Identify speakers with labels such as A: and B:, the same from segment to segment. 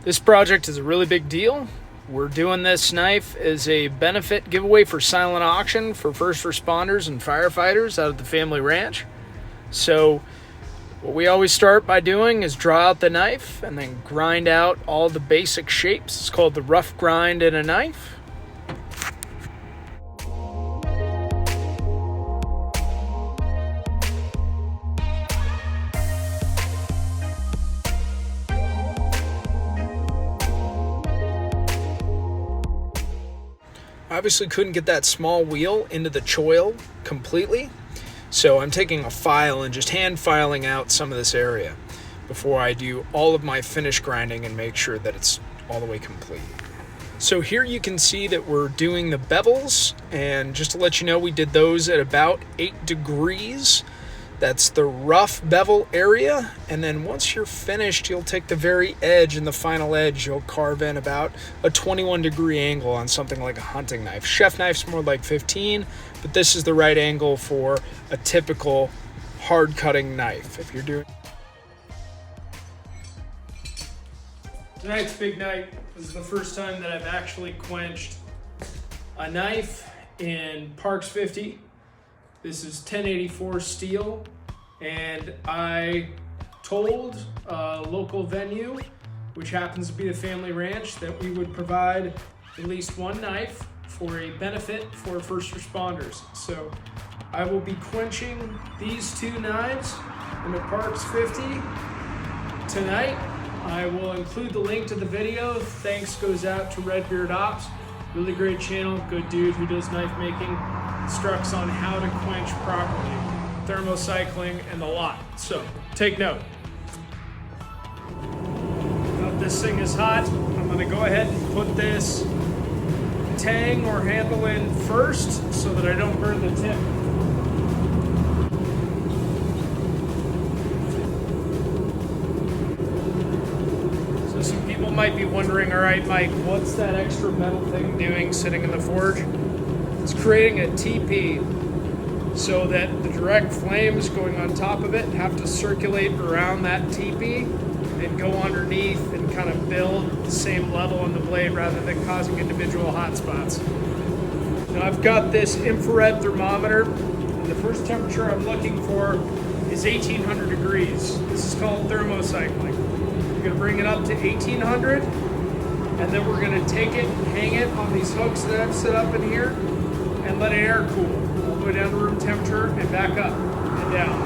A: This project is a really big deal. We're doing this knife as a benefit giveaway for silent auction for first responders and firefighters out of the family ranch. So what we always start by doing is draw out the knife and then grind out all the basic shapes. It's called the rough grind in a knife. Obviously couldn't get that small wheel into the choil completely, so I'm taking a file and just hand filing out some of this area before I do all of my finish grinding and make sure that it's all the way complete. So here you can see that we're doing the bevels, and just to let you know, we did those at about 8 degrees. That's the rough bevel area, and then once you're finished, you'll take the very edge and the final edge, you'll carve in about a 21-degree angle on something like a hunting knife. Chef knife's more like 15, but this is the right angle for a typical hard cutting knife. If you're doing tonight's big night. This is the first time that I've actually quenched a knife in Parks 50. This is 1084 steel, and I told a local venue, which happens to be the family ranch, that we would provide at least one knife for a benefit for first responders. So I will be quenching these two knives in the Parks 50 tonight. I will include the link to the video. Thanks goes out to Redbeard Ops. Really great channel, good dude who does knife making, instructs on how to quench properly, thermocycling, and the lot. So take note. Now this thing is hot. I'm gonna go ahead and put this tang or handle in first so that I don't burn the tip. Some people might be wondering, all right, Mike, what's that extra metal thing doing sitting in the forge? It's creating a teepee so that the direct flames going on top of it have to circulate around that teepee and go underneath and kind of build the same level on the blade rather than causing individual hot spots. Now I've got this infrared thermometer, and the first temperature I'm looking for is 1800 degrees. This is called thermocycling. We're gonna bring it up to 1800, and then we're gonna take it and hang it on these hooks that I've set up in here and let it air cool all the way down to room temperature and back up and down,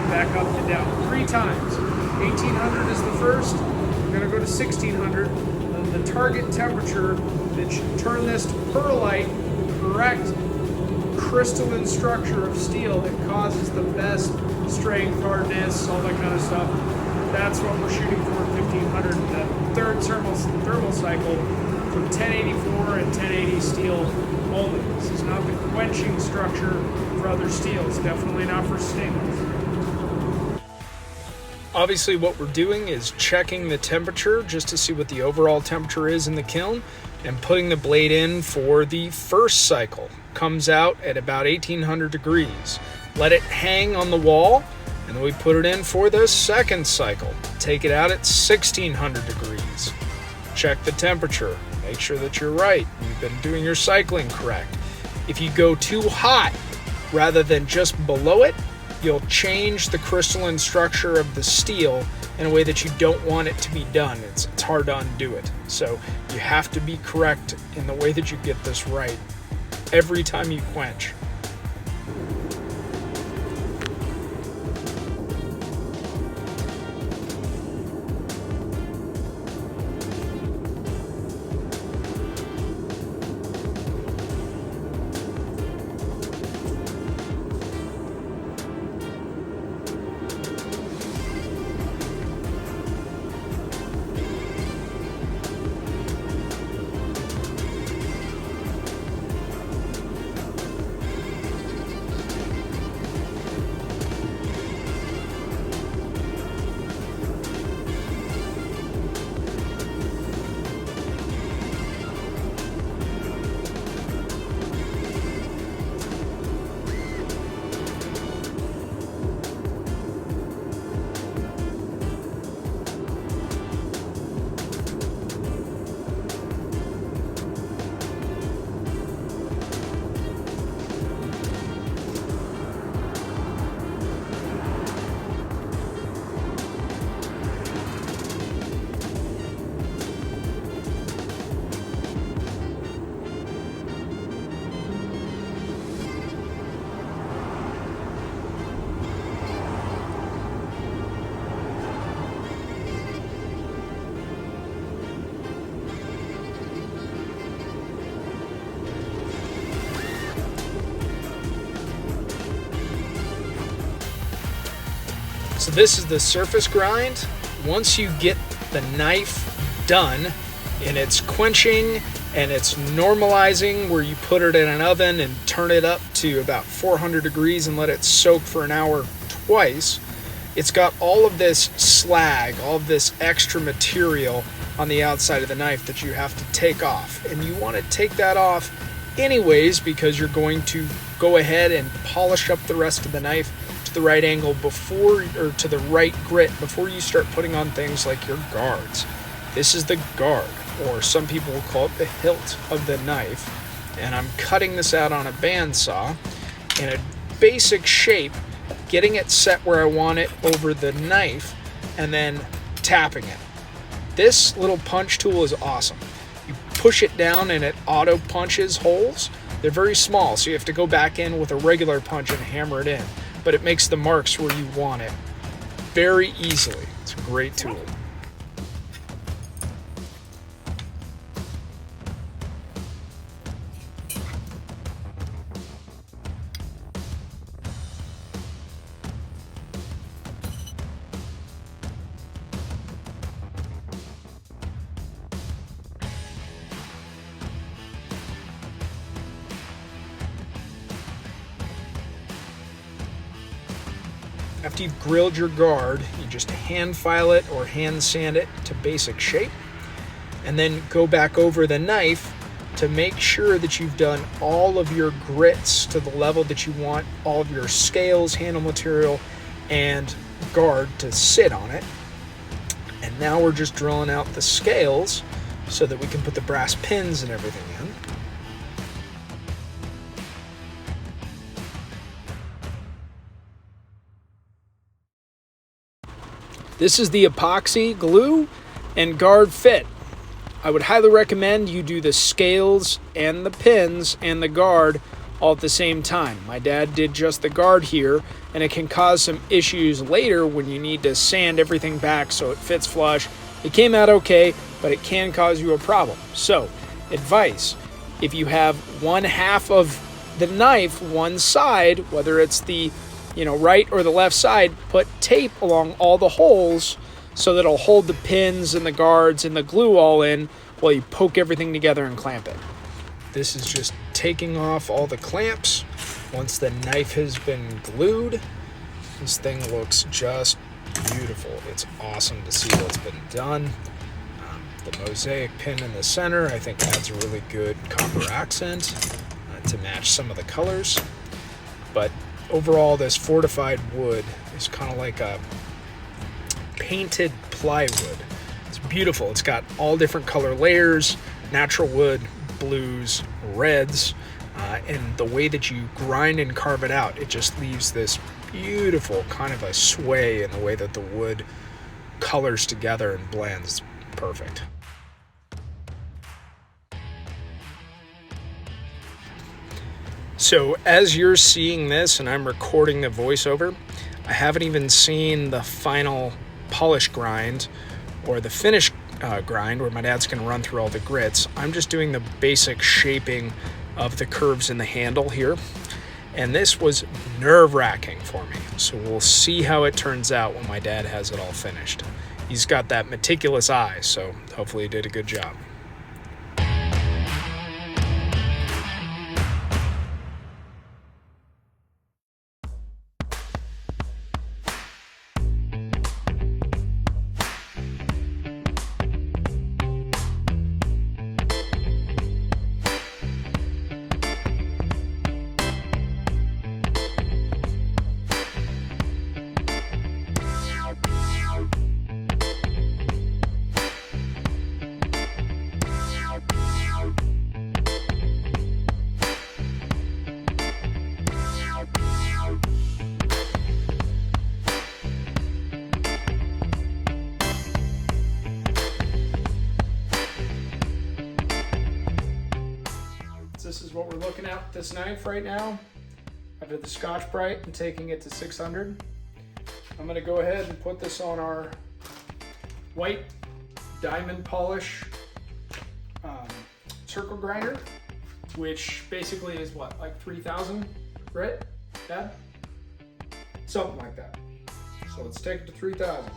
A: back up and down 3 times. 1800 is the first. We're gonna go to 1600, and the target temperature that should turn this to pearlite, correct crystalline structure of steel that causes the best strength, hardness, all that kind of stuff. That's what we're shooting for, 1500. The third thermal cycle for 1084 and 1080 steel only. This is not the quenching structure for other steels, definitely not for stainless. Obviously what we're doing is checking the temperature just to see what the overall temperature is in the kiln and putting the blade in for the first cycle. Comes out at about 1800 degrees. Let it hang on the wall, and then we put it in for the second cycle. Take it out at 1600 degrees. Check the temperature. Make sure that you're right. You've been doing your cycling correct. If you go too hot rather than just below it, you'll change the crystalline structure of the steel in a way that you don't want it to be done. It's hard to undo it. So you have to be correct in the way that you get this right every time you quench. So this is the surface grind. Once you get the knife done and it's quenching and it's normalizing, where you put it in an oven and turn it up to about 400 degrees and let it soak for an hour twice, it's got all of this slag, all of this extra material on the outside of the knife that you have to take off. And you want to take that off anyways, because you're going to go ahead and polish up the rest of the knife to the right angle before, or to the right grit, before you start putting on things like your guards. This is the guard, or some people will call it the hilt of the knife. And I'm cutting this out on a bandsaw in a basic shape, getting it set where I want it over the knife, and then tapping it. This little punch tool is awesome. You push it down and it auto punches holes. They're very small, so you have to go back in with a regular punch and hammer it in, but it makes the marks where you want it very easily. It's a great tool. After you've grilled your guard, you just hand file it or hand sand it to basic shape, and then go back over the knife to make sure that you've done all of your grits to the level that you want all of your scales, handle material, and guard to sit on it. And now we're just drilling out the scales so that we can put the brass pins and everything in. This is the epoxy glue and guard fit. I would highly recommend you do the scales and the pins and the guard all at the same time. My dad did just the guard here, and it can cause some issues later when you need to sand everything back so it fits flush. It came out okay, but it can cause you a problem. So, advice, if you have one half of the knife, one side, whether it's the right or the left side, put tape along all the holes so that it'll hold the pins and the guards and the glue all in while you poke everything together and clamp it. This is just taking off all the clamps. Once the knife has been glued, this thing looks just beautiful. It's awesome to see what's been done. The mosaic pin in the center, I think, adds a really good copper accent to match some of the colors. But overall, this fortified wood is kind of like a painted plywood. It's beautiful. It's got all different color layers, natural wood, blues, reds, and the way that you grind and carve it out, it just leaves this beautiful kind of a sway in the way that the wood colors together and blends. It's perfect. So as you're seeing this and I'm recording the voiceover, I haven't even seen the final polish grind or the finish grind where my dad's going to run through all the grits. I'm just doing the basic shaping of the curves in the handle here. And this was nerve-wracking for me. So we'll see how it turns out when my dad has it all finished. He's got that meticulous eye, so hopefully he did a good job. This is what we're looking at with this knife right now. I did the Scotch-Brite and taking it to 600. I'm gonna go ahead and put this on our white diamond polish circle grinder, which basically is what, like 3,000 grit, Dad? Something like that. So let's take it to 3,000.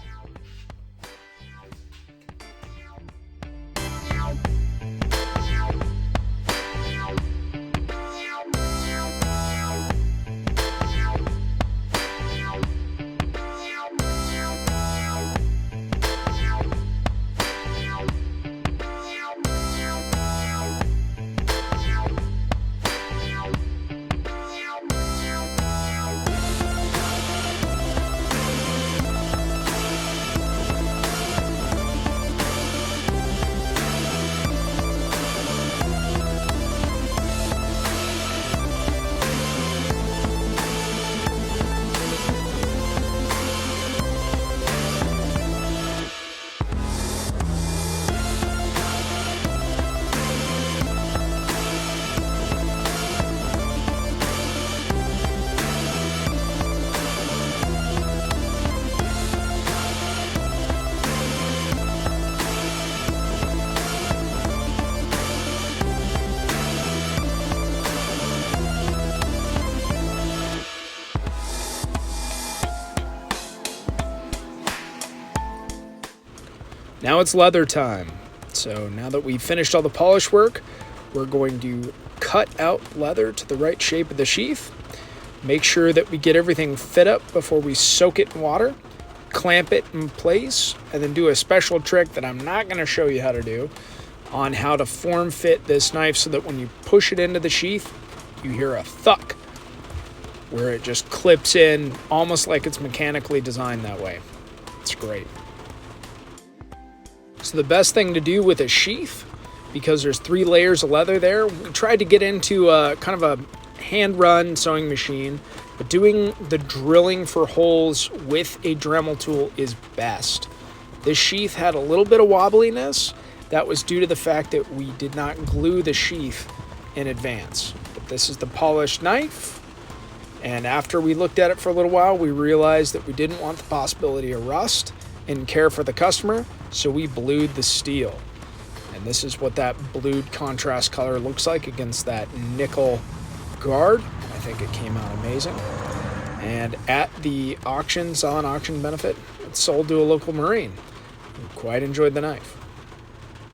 A: Now it's leather time. So now that we've finished all the polish work, we're going to cut out leather to the right shape of the sheath. Make sure that we get everything fit up before we soak it in water, clamp it in place, and then do a special trick that I'm not going to show you how to do on how to form fit this knife so that when you push it into the sheath, you hear a thuck where it just clips in almost like it's mechanically designed that way. It's great. So the best thing to do with a sheath, because there's 3 layers of leather there, we tried to get into a kind of a hand-run sewing machine, but doing the drilling for holes with a Dremel tool is best. This sheath had a little bit of wobbliness. That was due to the fact that we did not glue the sheath in advance. But this is the polished knife, and after we looked at it for a little while, we realized that we didn't want the possibility of rust and care for the customer, so we blued the steel. And this is what that blued contrast color looks like against that nickel guard. I think it came out amazing. And at the auction, saw an auction benefit, it sold to a local Marine who quite enjoyed the knife.